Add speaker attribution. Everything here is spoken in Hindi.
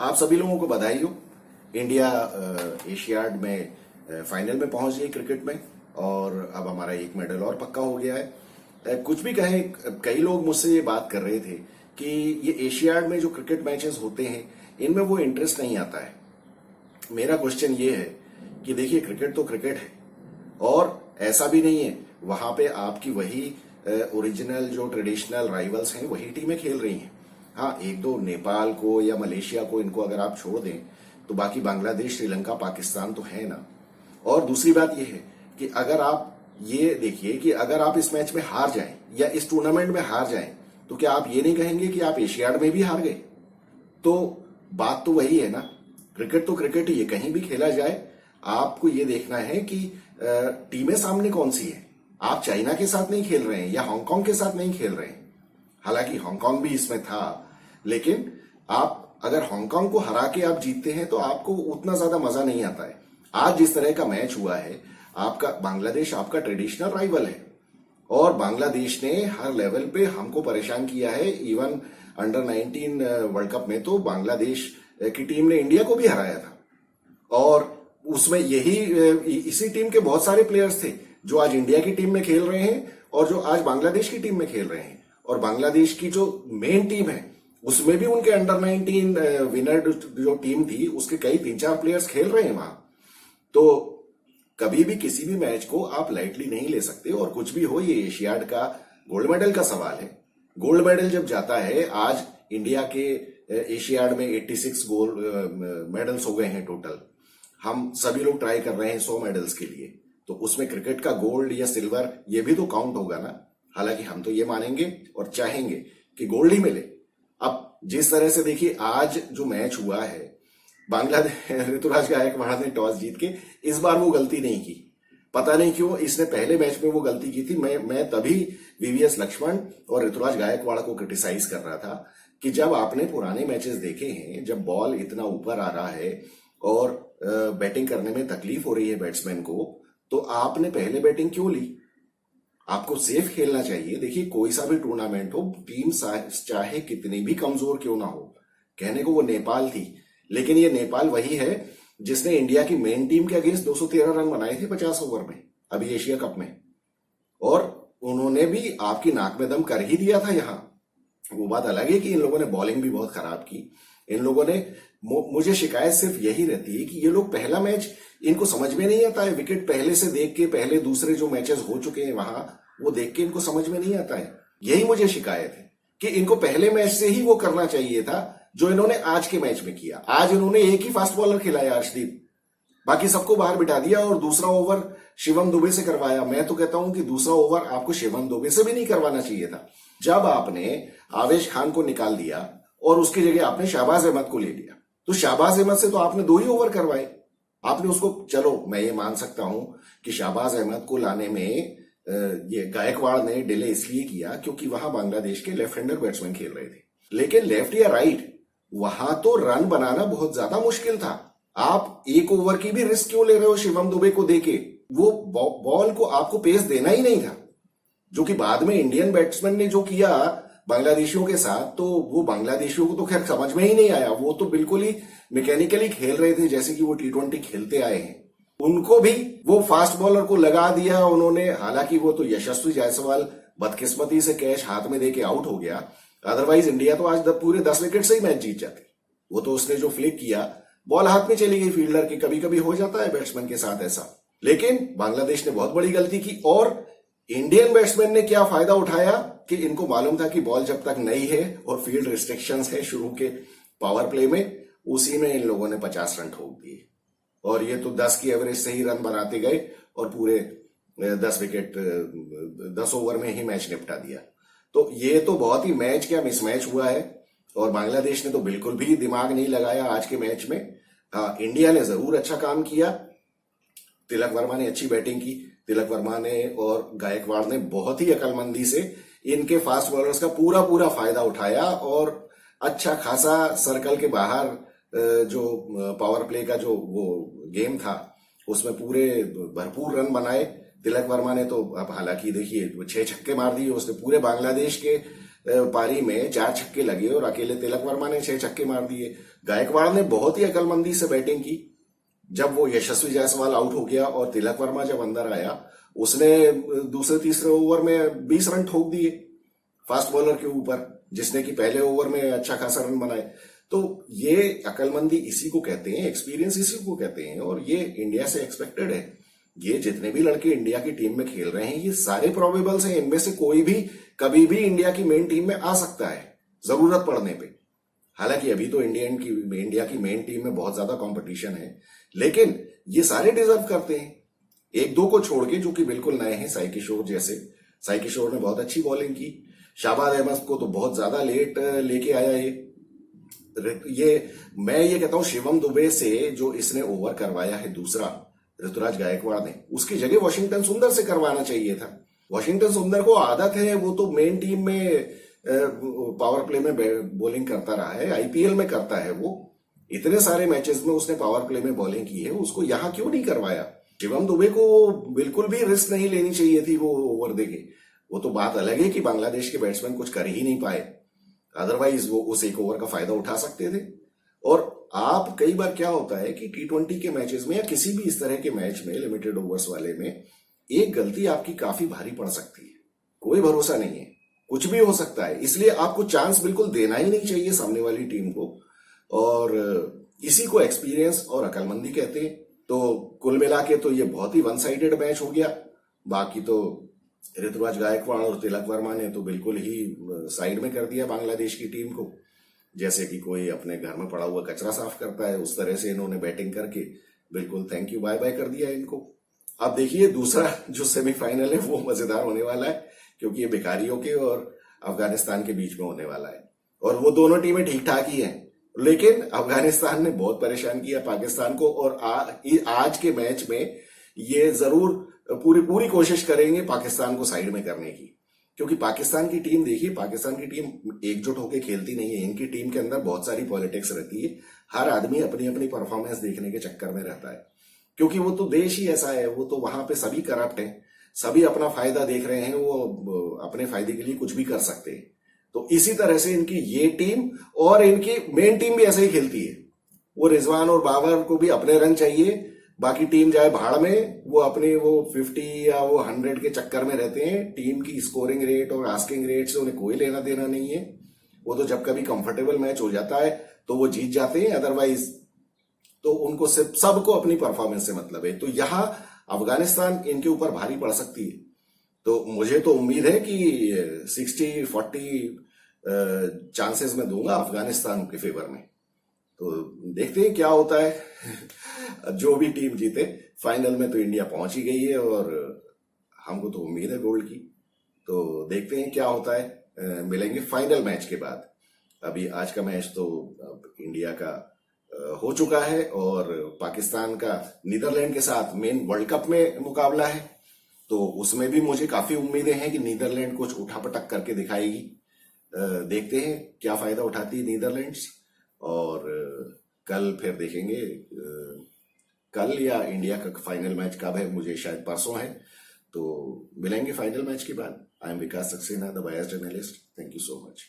Speaker 1: आप सभी लोगों को बधाई हो। इंडिया एशियाड में फाइनल में पहुंच गई क्रिकेट में और अब हमारा एक मेडल और पक्का हो गया है। कुछ भी कहें, कई लोग मुझसे ये बात कर रहे थे कि ये एशियाड में जो क्रिकेट मैचेस होते हैं इनमें वो इंटरेस्ट नहीं आता है। मेरा क्वेश्चन ये है कि देखिए, क्रिकेट तो क्रिकेट है और ऐसा भी नहीं है वहां पे आपकी वही ओरिजिनल जो ट्रेडिशनल राइवल्स हैं वही टीमें खेल रही हैं। हाँ, एक दो नेपाल को या मलेशिया को, इनको अगर आप छोड़ दें तो बाकी बांग्लादेश, श्रीलंका, पाकिस्तान तो है ना। और दूसरी बात यह है कि अगर आप ये देखिए कि अगर आप इस मैच में हार जाएं या इस टूर्नामेंट में हार जाएं तो क्या आप ये नहीं कहेंगे कि आप एशियाड में भी हार गए? तो बात तो वही है ना, क्रिकेट तो क्रिकेट ही है, कहीं भी खेला जाए। आपको ये देखना है कि टीमें सामने कौन सी है। आप चाइना के साथ नहीं खेल रहे हैं या हांगकांग के साथ नहीं खेल रहे हैं। हालांकि हांगकांग भी इसमें था, लेकिन आप अगर हांगकांग को हरा के आप जीतते हैं तो आपको उतना ज्यादा मजा नहीं आता है। आज जिस तरह का मैच हुआ है, आपका बांग्लादेश आपका ट्रेडिशनल राइवल है और बांग्लादेश ने हर लेवल पे हमको परेशान किया है। इवन अंडर 19 वर्ल्ड कप में तो बांग्लादेश की टीम ने इंडिया को भी हराया था और उसमें इसी टीम के बहुत सारे प्लेयर्स थे जो आज इंडिया की टीम में खेल रहे हैं और जो आज बांग्लादेश की टीम में खेल रहे हैं। और बांग्लादेश की जो मेन टीम है उसमें भी उनके अंडर 19 विनर जो टीम थी उसके कई 3-4 प्लेयर्स खेल रहे हैं वहां। तो कभी भी किसी भी मैच को आप लाइटली नहीं ले सकते। और कुछ भी हो, ये एशियाड का गोल्ड मेडल का सवाल है। गोल्ड मेडल जब जाता है, आज इंडिया के एशियाड में 86 गोल्ड मेडल्स हो गए हैं टोटल। हम सभी लोग ट्राई कर रहे हैं 100 मेडल्स के लिए, तो उसमें क्रिकेट का गोल्ड या सिल्वर ये भी तो काउंट होगा ना। हालांकि हम तो ये मानेंगे और चाहेंगे कि गोल्ड ही मिले। अब जिस तरह से देखिए, आज जो मैच हुआ है, बांग्लादेश ऋतुराज गायकवाड़ ने टॉस जीत के इस बार वो गलती नहीं की। पता नहीं क्यों, इसने पहले मैच में वो गलती की थी। मैं तभी वीवीएस लक्ष्मण और ऋतुराज गायकवाड़ को क्रिटिसाइज कर रहा था कि जब आपने पुराने मैचेस देखे हैं, जब बॉल इतना ऊपर आ रहा है और बैटिंग करने में तकलीफ हो रही है बैट्समैन को, तो आपने पहले बैटिंग क्यों ली? आपको सेफ खेलना चाहिए। देखिए, कोई सा भी टूर्नामेंट हो, टीम चाहे कितनी भी कमजोर क्यों ना हो, कहने को वो नेपाल थी, लेकिन ये नेपाल वही है जिसने इंडिया की मेन टीम के अगेंस्ट 213 रन बनाए थे 50 ओवर में अभी एशिया कप में। और उन्होंने भी आपकी नाक में दम कर ही दिया था यहां। वो बात अलग है कि इन लोगों ने बॉलिंग भी बहुत खराब की। इन लोगों ने, मुझे शिकायत सिर्फ यही रहती है कि ये लोग पहला मैच इनको समझ में नहीं आता है। विकेट पहले से देख के, पहले दूसरे जो मैचेस हो चुके हैं वहां, वो देख के इनको समझ में नहीं आता है। यही मुझे शिकायत है कि इनको पहले मैच से ही वो करना चाहिए था जो इन्होंने आज के मैच में किया। आज इन्होंने एक ही फास्ट बॉलर खिलाया, अर्शदीप, बाकी सबको बाहर बिठा दिया और दूसरा ओवर शिवम दुबे से करवाया। मैं तो कहता हूं कि दूसरा ओवर आपको शिवम दुबे से भी नहीं करवाना चाहिए था। जब आपने आवेश खान को निकाल दिया और उसकी जगह आपने शाहबाज अहमद को ले लिया, तो शाहबाज अहमद से तो आपने 2 ही ओवर करवाए। आपने उसको, चलो मैं ये मान सकता हूं कि शाहबाज अहमद को लाने में ये गायकवाड़ ने डिले इसलिए किया क्योंकि वहां बांग्लादेश के लेफ्ट हैंडर बैट्समैन खेल रहे थे। लेकिन लेफ्ट या राइट, वहां तो रन बनाना बहुत ज्यादा मुश्किल था। आप 1 ओवर की भी रिस्क क्यों ले रहे हो शिवम दुबे को देके? वो बॉल को आपको पेस देना ही नहीं था, जो कि बाद में इंडियन बैट्समैन ने जो किया बांग्लादेशियों के साथ, तो वो बांग्लादेशियों को तो खैर समझ में ही नहीं आया। वो तो बिल्कुल ही मैकेनिकली खेल रहे थे जैसे कि वो T20 खेलते आए हैं। उनको भी वो फास्ट बॉलर को लगा दिया उन्होंने। हालांकि वो तो यशस्वी जायसवाल बदकिस्मती से कैच हाथ में देके आउट हो गया, अदरवाइज इंडिया तो आज पूरे 10 विकेट से ही मैच जीत जाती। वो तो उसने जो फ्लिक किया, बॉल हाथ में चली गई फील्डर की। कभी कभी हो जाता है बैट्समैन के साथ ऐसा। लेकिन बांग्लादेश ने बहुत बड़ी गलती की और इंडियन बैट्समैन ने क्या फायदा उठाया कि इनको मालूम था कि बॉल जब तक नई है और फील्ड रिस्ट्रिक्शंस है शुरू के पावर प्ले में, उसी में इन लोगों ने 50 रन ठोक दिए। और ये तो 10 की एवरेज से ही रन बनाते गए और पूरे 10 विकेट 10 ओवर में ही मैच निपटा दिया। तो ये तो बहुत ही मैच क्या मिसमैच हुआ है और बांग्लादेश ने तो बिल्कुल भी दिमाग नहीं लगाया आज के मैच में। इंडिया ने जरूर अच्छा काम किया। तिलक वर्मा ने अच्छी बैटिंग की। तिलक वर्मा ने और गायकवाड़ ने बहुत ही अकलमंदी से इनके फास्ट बॉलर्स का पूरा फायदा उठाया और अच्छा खासा सर्कल के बाहर जो पावर प्ले का जो वो गेम था उसमें पूरे भरपूर रन बनाए। तिलक वर्मा ने तो, अब हालांकि देखिए 6 छक्के मार दिए उसने। पूरे बांग्लादेश के पारी में 4 छक्के लगे और अकेले तिलक वर्मा ने 6 छक्के मार दिए। गायकवाड़ ने बहुत ही अकलमंदी से बैटिंग की। जब वो यशस्वी जायसवाल आउट हो गया और तिलक वर्मा जब अंदर आया, उसने दूसरे तीसरे ओवर में 20 रन ठोक दिए फास्ट बॉलर के ऊपर, जिसने कि पहले ओवर में अच्छा खासा रन बनाए। तो ये अकलमंदी इसी को कहते हैं, एक्सपीरियंस इसी को कहते हैं, और ये इंडिया से एक्सपेक्टेड है। ये जितने भी लड़के इंडिया की टीम में खेल रहे हैं, ये सारे प्रोबेबल्स हैं। इनमें से कोई भी कभी भी इंडिया की मेन टीम में आ सकता है जरूरत पड़ने पे। हालांकि अभी तो इंडिया की मेन टीम में बहुत ज्यादा कंपटीशन है, लेकिन ये सारे डिजर्व करते हैं, एक दो को छोड़ के, जो कि बिल्कुल नए हैं, साई किशोर जैसे। साई किशोर ने बहुत अच्छी बॉलिंग की। शाहबाज अहमद को तो बहुत ज्यादा लेट लेके आया मैं ये कहता हूं, शिवम दुबे से जो इसने ओवर करवाया है दूसरा, ऋतुराज गायकवाड़ ने, उसकी जगह वॉशिंगटन सुंदर से करवाना चाहिए था। वॉशिंगटन सुंदर को आदत है, वो तो मेन टीम में पावर प्ले में बॉलिंग करता रहा है, आईपीएल में करता है वो, इतने सारे मैचेस में उसने पावर प्ले में बॉलिंग की है, उसको यहां क्यों नहीं करवाया? शिवम दुबे को बिल्कुल भी रिस्क नहीं लेनी चाहिए थी वो ओवर देके। वो तो बात अलग है कि बांग्लादेश के बैट्समैन कुछ कर ही नहीं पाए, अदरवाइज वो उस एक ओवर का फायदा उठा सकते थे। और आप कई बार क्या होता है कि T20 के मैचेस में या किसी भी इस तरह के मैच में, लिमिटेड ओवर्स वाले में, एक गलती आपकी काफी भारी पड़ सकती है। कोई भरोसा नहीं है, कुछ भी हो सकता है, इसलिए आपको चांस बिल्कुल देना ही नहीं चाहिए सामने वाली टीम को। और इसी को एक्सपीरियंस और अकलमंदी कहते हैं। तो कुल मिला के तो ये बहुत ही वन साइडेड मैच हो गया। बाकी तो ऋतुराज गायकवाड़ और तिलक वर्मा ने तो बिल्कुल ही साइड में कर दिया बांग्लादेश की टीम को, जैसे कि कोई अपने घर में पड़ा हुआ कचरा साफ करता है, उस तरह से इन्होंने बैटिंग करके बिल्कुल थैंक यू बाय बाय कर दिया इनको। अब देखिए दूसरा जो सेमीफाइनल है वो मजेदार होने वाला है, क्योंकि ये भिखारियों के और अफगानिस्तान के बीच में होने वाला है। और वो दोनों टीमें ठीक ठाक ही हैं, लेकिन अफगानिस्तान ने बहुत परेशान किया पाकिस्तान को, और आज के मैच में ये जरूर पूरी कोशिश करेंगे पाकिस्तान को साइड में करने की। क्योंकि पाकिस्तान की टीम देखिए, पाकिस्तान की टीम एकजुट होकर खेलती नहीं है। इनकी टीम के अंदर बहुत सारी पॉलिटिक्स रहती है, हर आदमी अपनी अपनी परफॉर्मेंस देखने के चक्कर में रहता है, क्योंकि वो तो देश ही ऐसा है, वो तो वहां पे सभी करप्ट हैं, सभी अपना फायदा देख रहे हैं, वो अपने फायदे के लिए कुछ भी कर सकते हैं। तो इसी तरह से इनकी ये टीम और इनकी मेन टीम भी ऐसे ही खेलती है। वो रिजवान और बाबर को भी अपने रन चाहिए, बाकी टीम जाए भाड़ में, वो अपने वो 50 या वो 100 के चक्कर में रहते हैं। टीम की स्कोरिंग रेट और आस्किंग रेट से उन्हें कोई लेना देना नहीं है। वो तो जब कभी कंफर्टेबल मैच हो जाता है तो वो जीत जाते हैं, अदरवाइज तो उनको सिर्फ सबको अपनी परफॉर्मेंस से मतलब है। तो यहां अफगानिस्तान इनके ऊपर भारी पड़ सकती है। तो मुझे तो उम्मीद है कि 60-40 चांसेस मैं दूंगा अफगानिस्तान के फेवर में। तो देखते हैं क्या होता है। जो भी टीम जीते, फाइनल में तो इंडिया पहुंच ही गई है और हमको तो उम्मीद है गोल्ड की। तो देखते हैं क्या होता है, मिलेंगे फाइनल मैच के बाद। अभी आज का मैच तो इंडिया का हो चुका है, और पाकिस्तान का नीदरलैंड के साथ मेन वर्ल्ड कप में मुकाबला है। तो उसमें भी मुझे काफी उम्मीदें हैं कि नीदरलैंड कुछ उठापटक करके दिखाएगी। देखते हैं क्या फायदा उठाती है नीदरलैंड्स। और कल फिर देखेंगे, कल या इंडिया का फाइनल मैच कब है, मुझे शायद परसों है। तो मिलेंगे फाइनल मैच के बाद। I am Vikas Saxena, the biased analyst. Thank you so much.